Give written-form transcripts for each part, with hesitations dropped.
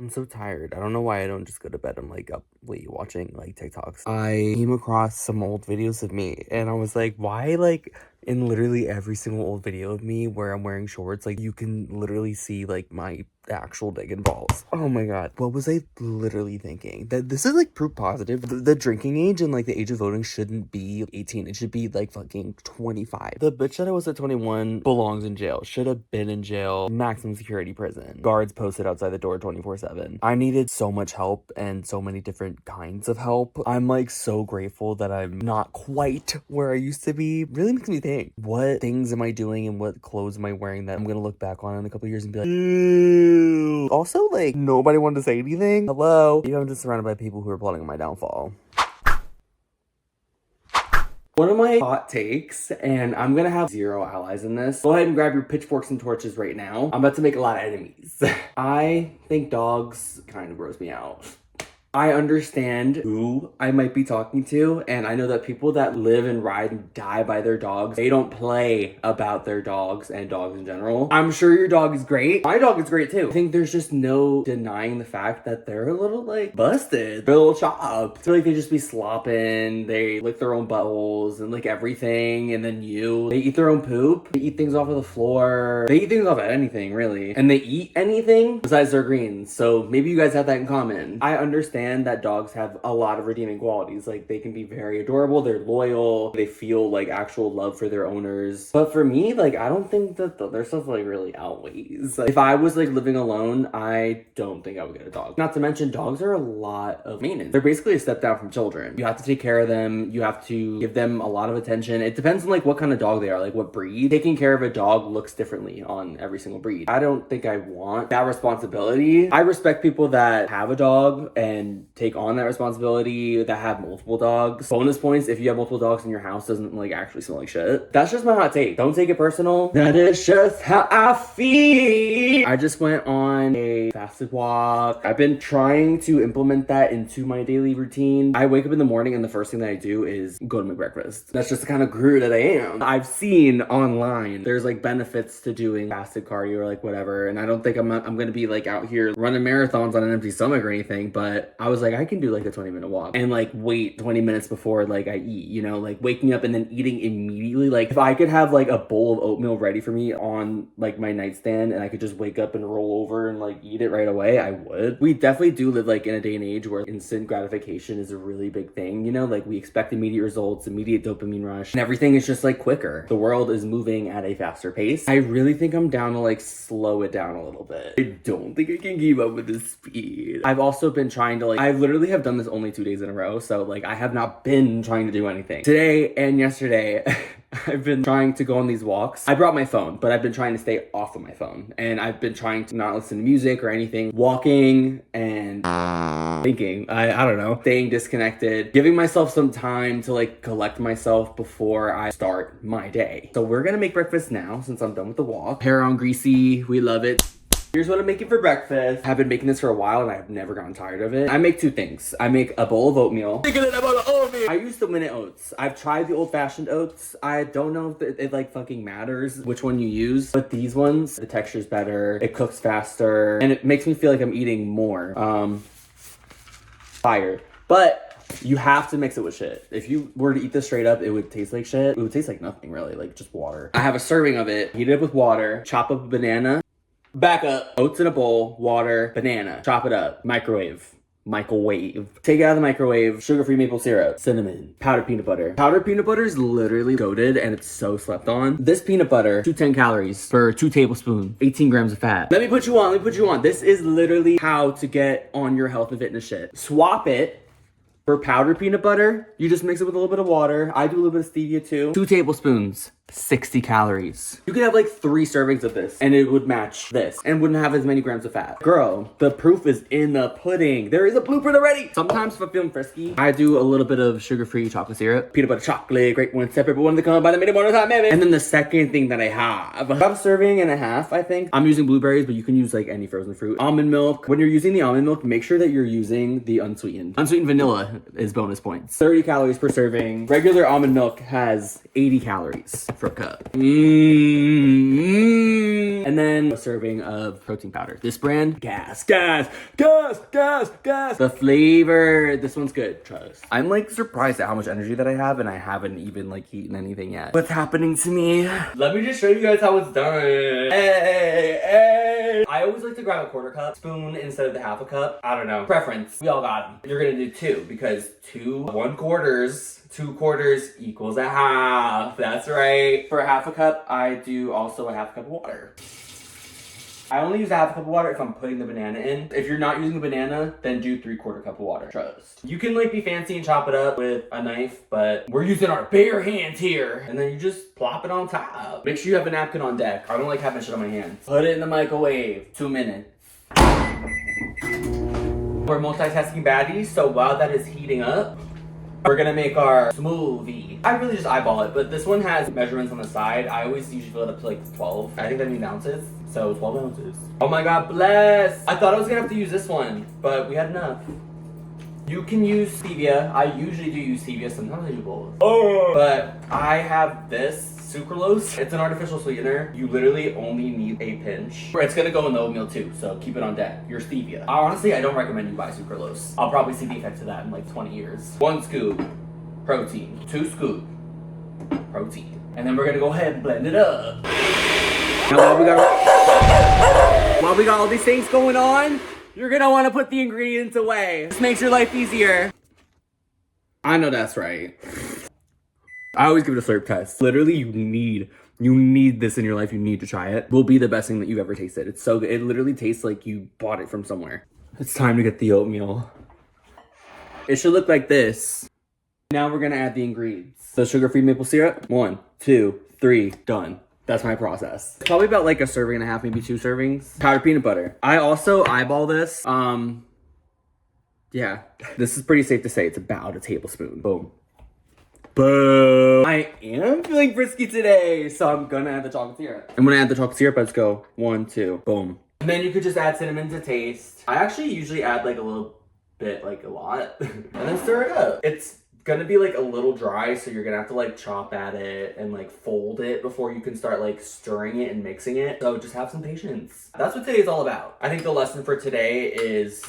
I'm so tired. I don't know why I don't just go to bed. I'm like up late watching like TikToks. I came across some old videos of me and I was like, why like in literally every single old video of me where I'm wearing shorts, like you can literally see like my actual dick and balls. Oh my god. What was I literally thinking? That this is like proof positive. The drinking age and like the age of voting shouldn't be 18. It should be like fucking 25. The bitch that I was at 21 belongs in jail. Should have been in jail. Maximum security prison. Guards posted outside the door 24/7. I needed so much help and so many different kinds of help. I'm like so grateful that I'm not quite where I used to be. Really makes me think, what things am I doing and what clothes am I wearing that I'm gonna look back on in a couple years and be like, ew. Also, like, nobody wanted to say anything. Hello? Maybe I'm just surrounded by people who are plotting on my downfall. One of my hot takes, and I'm gonna have zero allies in this. Go ahead and grab your pitchforks and torches right now. I'm about to make a lot of enemies. I think dogs kind of gross me out. I understand who I might be talking to, and I know that people that live and ride and die by their dogs, they don't play about their dogs and dogs in general. I'm sure your dog is great. My dog is great too. I think there's just no denying the fact that they're a little like busted. They're a little chopped. I feel like they just be slopping. They lick their own buttholes and like everything, and then they eat their own poop. They eat things off of the floor. They eat things off of anything, really. And they eat anything besides their greens. So maybe you guys have that in common. I understand that dogs have a lot of redeeming qualities. Like they can be very adorable, they're loyal, they feel like actual love for their owners. But for me, like I don't think that their stuff like really outweighs. Like, if I was like living alone, I don't think I would get a dog. Not to mention dogs are a lot of maintenance. They're basically a step down from children. You have to take care of them, you have to give them a lot of attention. It depends on like what kind of dog they are, like what breed. Taking care of a dog looks differently on every single breed. I don't think I want that responsibility. I respect people that have a dog and take on that responsibility, that have multiple dogs. Bonus points if you have multiple dogs and your house doesn't like actually smell like shit. That's just my hot take. Don't take it personal. That is just how I feel. I just went on a fasted walk. I've been trying to implement that into my daily routine. I wake up in the morning and the first thing that I do is go to my breakfast. That's just the kind of guru that I am. I've seen online there's like benefits to doing fasted cardio or like whatever, and I don't think I'm gonna be like out here running marathons on an empty stomach or anything, but I was like, I can do like a 20-minute walk and like wait 20 minutes before like I eat, you know, like waking up and then eating immediately. Like if I could have like a bowl of oatmeal ready for me on like my nightstand and I could just wake up and roll over and like eat it right away, I would. We definitely do live like in a day and age where instant gratification is a really big thing, you know, like we expect immediate results, immediate dopamine rush, and everything is just like quicker. The world is moving at a faster pace. I really think I'm down to like slow it down a little bit. I don't think I can keep up with the speed. I've also been trying to I literally have done this only 2 days in a row, so like I have not been trying to do anything. Today and yesterday, I've been trying to go on these walks. I brought my phone, but I've been trying to stay off of my phone, and I've been trying to not listen to music or anything. Walking and thinking, I don't know, staying disconnected, giving myself some time to like collect myself before I start my day. So we're gonna make breakfast now since I'm done with the walk. Hair on greasy, we love it. Here's what I'm making for breakfast. I've been making this for a while and I've never gotten tired of it. I make two things. I make a bowl of oatmeal. I use the Minute Oats. I've tried the old-fashioned oats. I don't know if it like fucking matters which one you use, but these ones, the texture's better, it cooks faster, and it makes me feel like I'm eating more. Fire. But you have to mix it with shit. If you were to eat this straight up, it would taste like shit. It would taste like nothing really, like just water. I have a serving of it, heat it up with water, chop up a banana, back up, oats in a bowl, water, banana, chop it up, microwave. Take it out of the microwave, sugar-free maple syrup, cinnamon, powdered peanut butter. Powdered peanut butter is literally goated and it's so slept on. This peanut butter, 210 calories for 2 tablespoons, 18 grams of fat. Let me put you on. This is literally how to get on your health and fitness shit. Swap it for powdered peanut butter. You just mix it with a little bit of water. I do a little bit of stevia too. 2 tablespoons. 60 calories. You could have like 3 servings of this and it would match this and wouldn't have as many grams of fat. Girl, the proof is in the pudding. There is a blueprint already. Sometimes if I'm feeling frisky, I do a little bit of sugar-free chocolate syrup, peanut butter chocolate, great one separate, but one to come by the minute one time, baby. And then the second thing that I have, about a serving and a half, I think. I'm using blueberries, but you can use like any frozen fruit. Almond milk. When you're using the almond milk, make sure that you're using the unsweetened. Unsweetened vanilla is bonus points. 30 calories per serving. Regular almond milk has 80 calories. for a cup. And then a serving of protein powder. This brand, gas. The flavor, this one's good, trust. I'm like surprised at how much energy that I have, and I haven't even like eaten anything yet. What's happening to me? Let me just show you guys how it's done. Hey. I always like to grab a quarter cup spoon instead of the half a cup. I don't know, preference. We all got them. You're gonna do 2 because 2 1/4 equals a half. That's right. For a half a cup, I do also a half cup of water. I only use a half a cup of water if I'm putting the banana in. If you're not using the banana, then do 3/4 cup of water. Trust. You can like be fancy and chop it up with a knife, but we're using our bare hands here. And then you just plop it on top. Make sure you have a napkin on deck. I don't like having shit on my hands. Put it in the microwave. 2 minutes. We're multitasking baddies, so while that is heating up, we're gonna make our smoothie. I really just eyeball it, but this one has measurements on the side. I always usually fill it up to like 12. I think that means ounces. So 12 ounces. Oh my God, bless. I thought I was gonna have to use this one, but we had enough. You can use stevia. I usually do use stevia. Sometimes I do both. Oh. But I have this sucralose. It's an artificial sweetener. You literally only need a pinch. It's gonna go in the oatmeal too, so keep it on deck. Your stevia. Honestly, I don't recommend you buy sucralose. I'll probably see the effects of that in like 20 years. 1 scoop protein. 2 scoop protein. And then we're gonna go ahead and blend it up. Now while we got all these things going on, you're gonna wanna put the ingredients away. This makes your life easier. I know that's right. I always give it a slurp test. Literally, you need this in your life. You need to try it. It will be the best thing that you've ever tasted. It's so good. It literally tastes like you bought it from somewhere. It's time to get the oatmeal. It should look like this. Now we're gonna add the ingredients. The sugar-free maple syrup. 1, 2, 3, done. That's my process. It's probably about like a serving and a half, maybe 2 servings. Powdered peanut butter. I also eyeball this. Yeah, this is pretty safe to say. It's about a tablespoon. Boom. Boom. I am feeling frisky today, so I'm gonna add the chocolate syrup. I'm gonna add the chocolate syrup. Let's go. 1, 2, boom. And then you could just add cinnamon to taste. I actually usually add like a little bit, like a lot, and then stir it up. It's gonna be like a little dry, so you're gonna have to like chop at it and like fold it before you can start like stirring it and mixing it. So just have some patience. That's what today's all about. I think the lesson for today is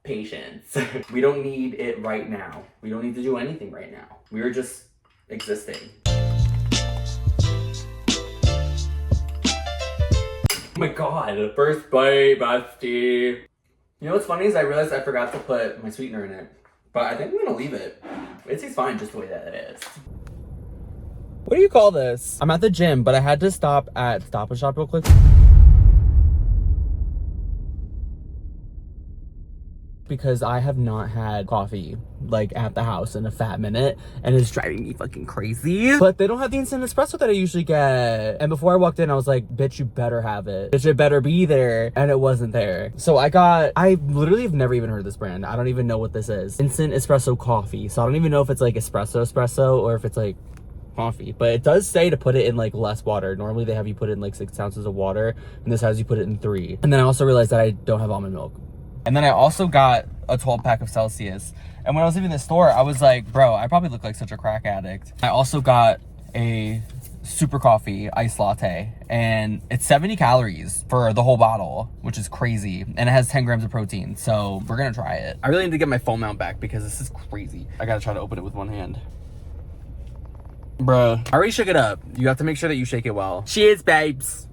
patience. We don't need it right now. We don't need to do anything right now. We are just existing. Oh my God, first bite, bestie. You know what's funny is I realized I forgot to put my sweetener in it. But I think I'm gonna leave it. It tastes fine just the way that it is. What do you call this? I'm at the gym, but I had to stop at Stop and Shop real quick. Because I have not had coffee like at the house in a fat minute, and it's driving me fucking crazy. But they don't have the instant espresso that I usually get. And before I walked in, I was like, bitch, you better have it. Bitch, it better be there. And it wasn't there. So I literally have never even heard of this brand. I don't even know what this is. Instant espresso coffee. So I don't even know if it's like espresso or if it's like coffee, but it does say to put it in like less water. Normally they have you put in like 6 ounces of water, and this has you put it in 3. And then I also realized that I don't have almond milk. And then I also got a 12-pack of Celsius. And when I was leaving the store, I was like, bro, I probably look like such a crack addict. I also got a super coffee iced latte, and it's 70 calories for the whole bottle, which is crazy. And it has 10 grams of protein, so we're gonna try it. I really need to get my phone mount back because this is crazy. I gotta try to open it with one hand. Bruh, I already shook it up. You have to make sure that you shake it well. Cheers, babes.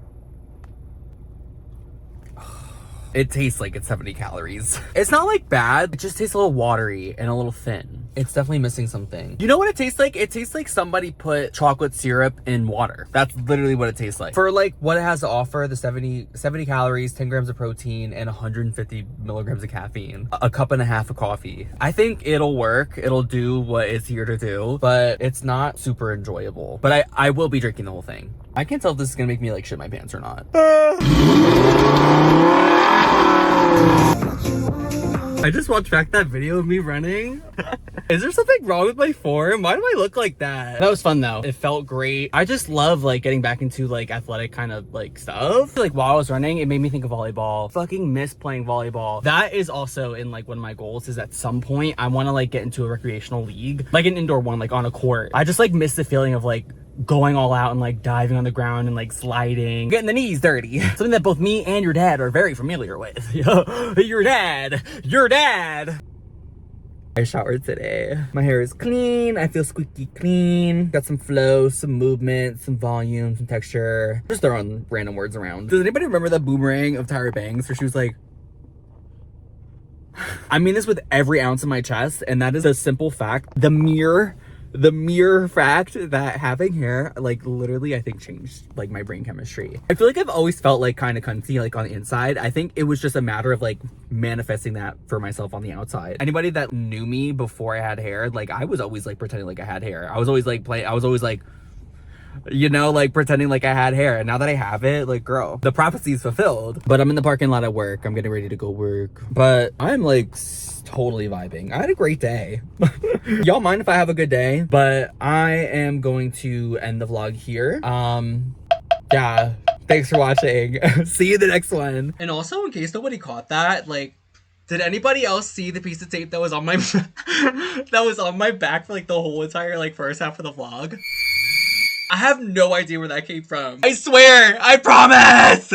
It tastes like it's 70 calories. It's not like bad. It just tastes a little watery and a little thin. It's definitely missing something. You know what it tastes like? It tastes like somebody put chocolate syrup in water. That's literally what it tastes like. For like what it has to offer, the 70 calories, 10 grams of protein, and 150 milligrams of caffeine. A cup and a half of coffee. I think it'll work. It'll do what it's here to do, but it's not super enjoyable. But I will be drinking the whole thing. I can't tell if this is gonna make me like shit my pants or not. I just watched back that video of me running. Is there something wrong with my form? Why do I look like that? That was fun though. It felt great. I just love like getting back into like athletic kind of like stuff. Like while I was running, it made me think of volleyball. Fucking miss playing volleyball. That is also in like one of my goals, is at some point I want to like get into a recreational league, like an indoor one, like on a court. I just like miss the feeling of like going all out and like diving on the ground and like sliding, getting the knees dirty. Something that both me and your dad are very familiar with. Your dad. I showered today. My hair is clean. I feel squeaky clean. Got some flow, some movement, some volume, some texture. Just throwing random words around. Does anybody remember that boomerang of Tyra Banks where she was like, I mean this with every ounce of my chest, and that is a simple fact. The mere fact that having hair, like, literally, I think changed, like, my brain chemistry. I feel like I've always felt, like, kind of cunty, like, on the inside. I think it was just a matter of, like, manifesting that for myself on the outside. Anybody that knew me before I had hair, like, I was always, like, pretending like I had hair. I was always, like, you know, like, pretending like I had hair. And now that I have it, like, girl, the prophecy's fulfilled. But I'm in the parking lot at work. I'm getting ready to go work. But I'm, like, totally vibing. I had a great day. Y'all mind if I have a good day? But I am going to end the vlog here. Yeah. Thanks for watching. See you in the next one. And also, in case nobody caught that, like, did anybody else see the piece of tape that was on my that was on my back for, like, the whole entire, like, first half of the vlog? I have no idea where that came from. I swear, I promise!